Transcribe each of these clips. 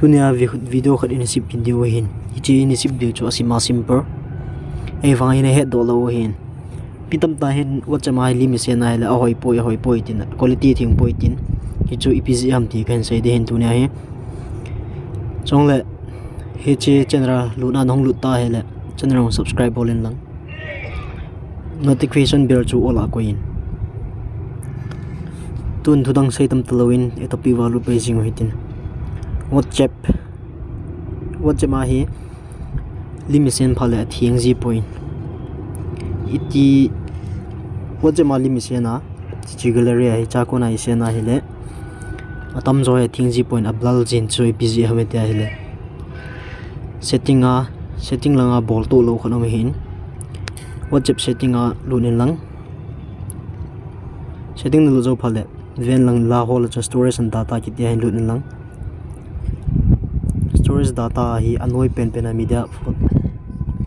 tunia video khat in sip video hin ichi in sip de chu asima simper e wang in he do lo hin pitam ta hin wachama lim se na la hoi poi tin quality thing poi tin hi chu epg am ti kan sai de hin tunia he chongle he che channel luna nong luta he le channel subscribe bolen lang notification bell chu ola ko in tun thudang sai tam tlowin etopi walu paging hoitin WhatsApp hi limisen phale thieng ji point iti WhatsApp ma limisena chi gallery hi cha ko na isena hele atam zo he thieng ji point ablal jin choi pg hamete hele setting langa bol to lo khonom hin WhatsApp setting a lunin lang setting lo zo phale ven lang la hol cha storage and data ki te hin lunin lang storage data hi anoi pen media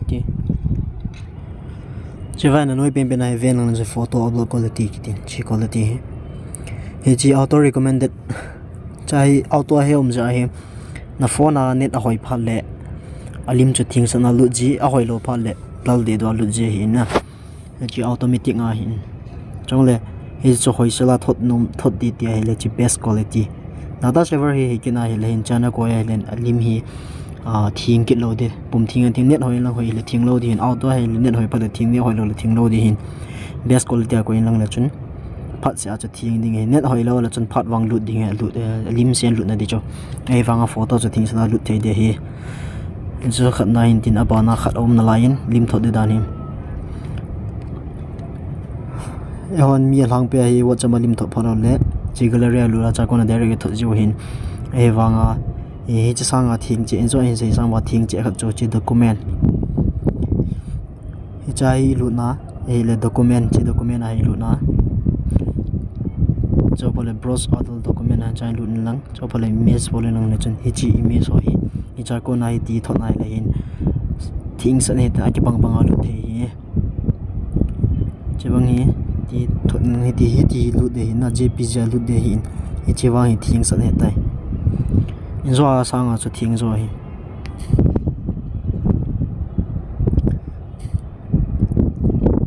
okay chevan anoi pen ai ven lang je photo upload quality ki tin chi quality he chi auto recommended chai auto he ja he na phone a net a hoi phale alim chu thing sana lu ji a hoi lo phale dal de do lu ji hi na chi automatic nga hin chongle he chu hoi sala thot di ti he le chi best quality data saver hi kina hi len chana ko ya len alim hi thing kit lo de pum thing net hoi lang hoi le thing lo di hin auto hi net hoi pa de thing ni hoi lo le thing lo di hin best quality ko in lang la chun phat sia cha thing ding net hoi lo la chun phat wang lut ding lut lim sen lut na di cho ei wanga photo cha thing sana lut thei de hi inso khat 19 abana khat om na lain lim thot de dan hi ehon mi lang pe hi WhatsApp lim thot phalo le chi gallery lu la cha ko na direct thot ju hin ei wanga e chi sanga thing che enjoy hin sei sang wa thing che khat cho chi document hi chai lu na e le document ai lu na cho pole browse all document an chai lu lang cho pole image pole nang ne chen hi chi image ho hi cha ko nai ti thot nai le hin thing san he ta ki pang lu the hi che bang hi ti thot ni ti lu de hin na jpg lu de hin hi che wa hi thing san he tai inzo sang a chu thing zo hi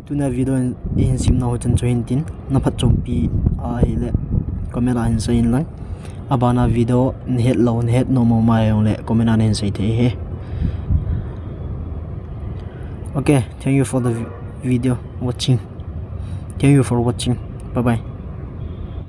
tuna video in sim na ho chan join tin na phat chompi a hi le camera in sein lang abana video het lo het no mo mai ong le comment an sei the he okay thank you for the video watching. Thank you for watching. Bye bye.